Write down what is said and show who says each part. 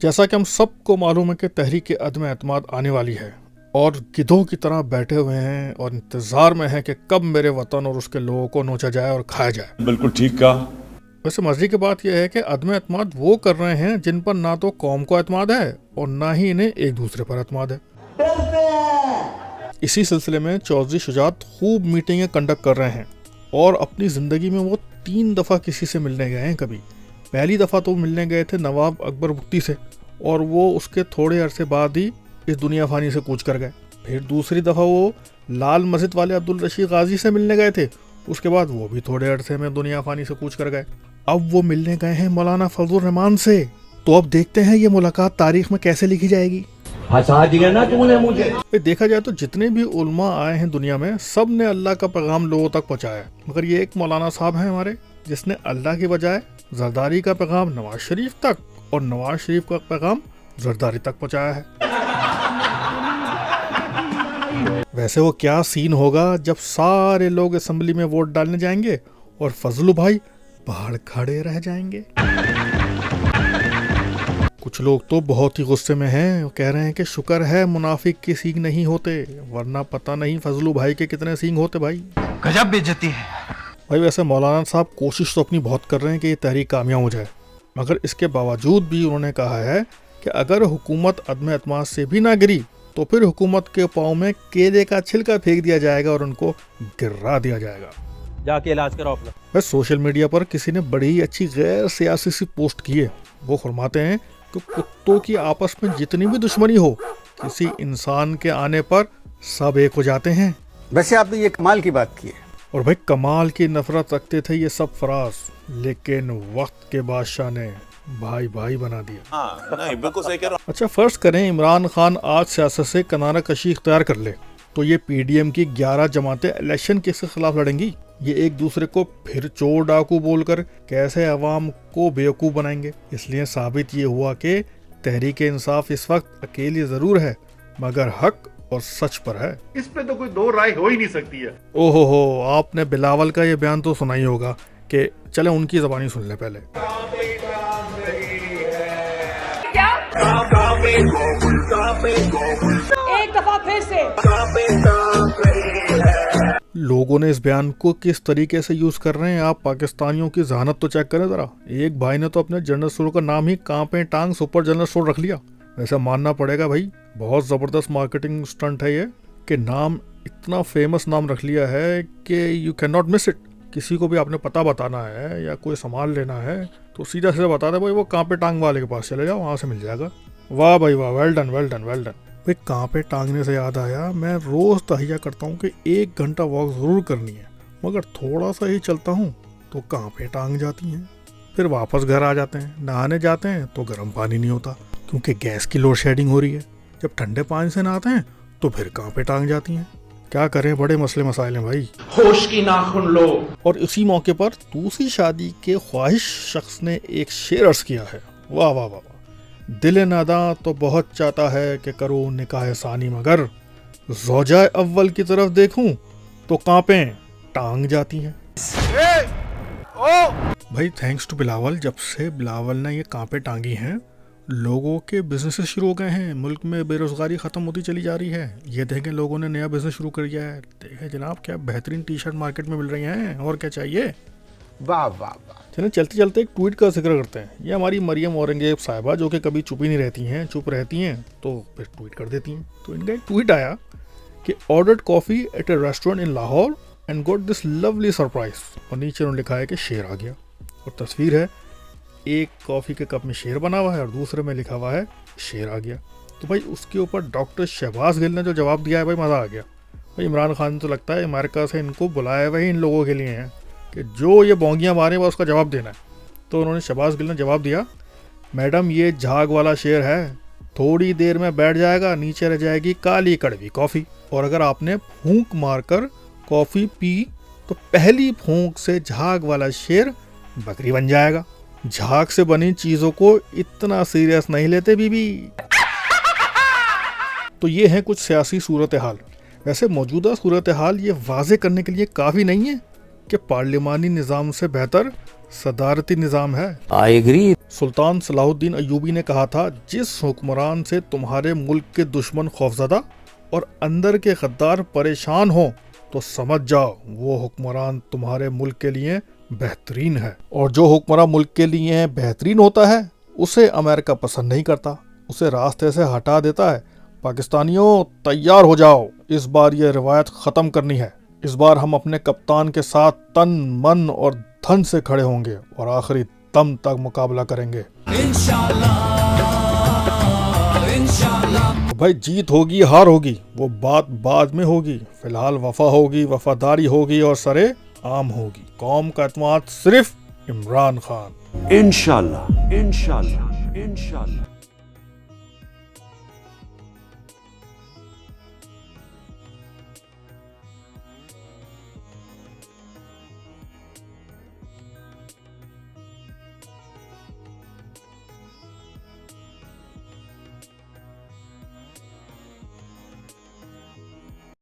Speaker 1: जैसा कि हम सबको मालूम है कि तहरीक अदम एतमाद आने वाली है और गिद्धों की तरह बैठे हुए हैं और इंतजार में है कि कब मेरे वतन और उसके लोगों को नोचा जाए और खाया जाए।
Speaker 2: बिल्कुल ठीक कहा।
Speaker 1: वैसे मजे की बात यह है कि अदम एतमाद वो कर रहे हैं जिन पर ना तो कौम को एतमाद है और ना ही इन्हें एक दूसरे पर एतमाद है। इसी सिलसिले में चौधरी शुजात खूब मीटिंगें कंडक्ट कर रहे हैं और अपनी ज़िंदगी में वो 3 दफ़ा किसी से मिलने गए हैं। कभी पहली दफ़ा तो मिलने गए थे नवाब अकबर बुख्ती से और वो उसके थोड़े अरसे बाद ही इस दुनिया फानी से कूच कर गए। फिर दूसरी दफ़ा वो लाल मस्जिद वाले अब्दुल रशीद गाजी से मिलने गए थे, उसके बाद वो भी थोड़े अरसे में दुनिया फानी से कूच कर गए। अब वो मिलने गए हैं मौलाना फजलुर रहमान से। तो अब देखते हैं ये मुलाकात तारीख में कैसे लिखी जाएगी।
Speaker 3: फंसा दिया ना तूने मुझे।
Speaker 1: देखा जाए तो जितने भी उल्मा आए हैं दुनिया में सब ने अल्लाह का पैगाम लोगों तक पहुँचाया, मगर ये एक मौलाना साहब हैं हमारे जिसने अल्लाह की बजाय जरदारी का पैगाम नवाज शरीफ तक और नवाज शरीफ का पैगाम जरदारी तक पहुँचाया है। वैसे वो क्या सीन होगा जब सारे लोग असेंबली में वोट डालने जाएंगे और फजलू भाई बाहर खड़े रह जाएंगे। कुछ लोग तो बहुत ही गुस्से में हैं, कह रहे हैं कि शुक्र है मुनाफिक के सींग नहीं होते, वरना पता नहीं फजलू भाई के कितने सींग होते। भाई
Speaker 4: गजब बेइज्जती है
Speaker 1: भाई। वैसे मौलाना साहब कोशिश तो अपनी बहुत कर रहे हैं कि ये तहरीक कामयाब हो जाए, मगर इसके बावजूद भी उन्होंने कहा है कि अगर हुकूमत अदम एतमाद से भी ना गिरी तो फिर हुकूमत के पाँव में केले का छिलका फेंक दिया जाएगा और उनको गिरा दिया जाएगा।
Speaker 3: जाके इलाज कराओ अपना।
Speaker 1: बस सोशल मीडिया पर किसी ने बड़ी ही अच्छी गैर सियासी सी पोस्ट की है। वो फरमाते हैं कि कुत्तों की आपस में जितनी भी दुश्मनी हो, किसी इंसान के आने पर सब एक हो जाते हैं।
Speaker 5: वैसे आपने ये कमाल की बात की है।
Speaker 1: और भाई कमाल की नफरत रखते थे ये सब फराज, लेकिन वक्त के बादशाह ने भाई भाई बना दिया।
Speaker 2: हाँ, नहीं बिल्कुल सही कह रहा हूँ।
Speaker 1: अच्छा फर्ज करें इमरान खान आज सियासत से किनारा कशी इख्तियार कर ले, तो ये पीडीएम की 11 जमातें इलेक्शन किसके खिलाफ लड़ेंगी? ये एक दूसरे को फिर चोर डाकू बोलकर कैसे अवाम को बेवकूफ़ बनाएंगे? इसलिए साबित ये हुआ कि तहरीक इंसाफ इस वक्त अकेली ज़रूर है मगर हक और सच पर है।
Speaker 6: इस पे तो कोई दो राय हो ही नहीं सकती है।
Speaker 1: ओहो हो, आपने बिलावल का ये बयान तो सुना ही होगा कि चले उनकी ज़बानी सुन ले पहले।
Speaker 7: एक दफा फिर से
Speaker 1: लोगों ने इस बयान को किस तरीके से यूज कर रहे हैं, आप पाकिस्तानियों की जहानत तो चेक करें जरा। एक भाई ने तो अपने जनरल स्टोर का नाम ही कांपे टांग सुपर जनरल स्टोर रख लिया। वैसे मानना पड़ेगा भाई, बहुत जबरदस्त मार्केटिंग स्टंट है ये कि नाम इतना फेमस नाम रख लिया है कि you can not miss it. किसी को भी आपने पता बताना है या कोई सामान लेना है तो सीधा सीधा बता दे भाई वो कांपे टांग वाले के पास चले जाओ, वहां से मिल जाएगा। वाह भाई वाह, well done well done well done. भाई कांपे टांगने से याद आया, मैं रोज तहिया करता हूँ कि 1 घंटा वॉक जरूर करनी है, मगर थोड़ा सा ही चलता हूँ तो कांपे टांग जाती हैं। फिर वापस घर आ जाते हैं, नहाने जाते हैं तो गर्म पानी नहीं होता क्योंकि गैस की लोड शेडिंग हो रही है। जब ठंडे पानी से नहाते हैं तो फिर कांपे टांग जाती हैं। क्या करें, बड़े मसले मसाइल हैं भाई।
Speaker 4: होश की नाखून लो।
Speaker 1: और इसी मौके पर दूसरी शादी के ख्वाहिश शख्स ने एक शेर अर्ज किया है। वाह वाह वाह, दिल नादा तो बहुत चाहता है कि करूं निकाह सानी, मगर ज़ौजा अव्वल की तरफ देखूं तो कांपे टांग जाती हैं। भाई थैंक्स टू बिलावल, जब से बिलावल ने ये कांपे टांगी हैं लोगों के बिजनेस शुरू हो गए हैं, मुल्क में बेरोजगारी खत्म होती चली जा रही है। ये देखें लोगों ने नया बिजनेस शुरू कर दिया है। देखें जनाब क्या बेहतरीन टी शर्ट मार्केट में मिल रही हैं, और क्या चाहिए।
Speaker 5: वाह वाह वाह।
Speaker 1: चलिए चलते चलते एक ट्वीट का जिक्र करते हैं। ये हमारी मरियम औरंगजेब साहिबा जो कि कभी चुप ही नहीं रहती हैं, चुप रहती हैं तो फिर ट्वीट कर देती हैं। तो इनका एक ट्वीट आया कि ordered coffee at a restaurant in Lahore and got this lovely surprise, और नीचे उन्होंने लिखा है कि शेर आ गया और तस्वीर है, एक कॉफ़ी के कप में शेर बना हुआ है और दूसरे में लिखा हुआ है शेर आ गया। तो भाई उसके ऊपर डॉक्टर शहबाज गिल ने जो जवाब दिया है भाई मज़ा आ गया। भाई इमरान खान तो लगता है अमेरिका से इनको बुलाया हुआ ही इन लोगों के लिए हैं कि जो ये बोंगियाँ मारे वह उसका जवाब देना है। तो उन्होंने शहबाज गिल ने जवाब दिया, मैडम ये झाग वाला शेर है, थोड़ी देर में बैठ जाएगा, नीचे रह जाएगी काली कड़वी कॉफ़ी, और अगर आपने फूंक मारकर कॉफ़ी पी तो पहली फूंक से झाग वाला शेर बकरी बन जाएगा। झाग से बनी चीज़ों को इतना सीरियस नहीं लेते बीबी। तो ये है कुछ सियासी सूरत हाल। वैसे मौजूदा सूरत हाल ये वाजे करने के लिए काफ़ी नहीं है कि पार्लिमानी निज़ाम से बेहतर सदारती निज़ाम है।
Speaker 3: I agree.
Speaker 1: सुल्तान सलाहुद्दीन अय्यूबी ने कहा था, जिस हुक्मरान से तुम्हारे मुल्क के दुश्मन खौफजदा और अंदर के गद्दार परेशान हो तो समझ जाओ वो हुक्मरान तुम्हारे मुल्क के लिए बेहतरीन है। और जो हुक्मरान मुल्क के लिए बेहतरीन होता है उसे अमेरिका पसंद नहीं करता, उसे रास्ते से हटा देता है। पाकिस्तानियों तैयार हो जाओ, इस बार ये रिवायत ख़त्म करनी है। इस बार हम अपने कप्तान के साथ तन मन और धन से खड़े होंगे और आखिरी दम तक मुकाबला करेंगे। भाई जीत होगी हार होगी वो बात बाद में होगी, फिलहाल वफा होगी, वफादारी होगी और सरे आम होगी। कौम का एतमाद सिर्फ इमरान खान।
Speaker 2: इंशाल्लाह इंशाल्लाह इंशाल्लाह।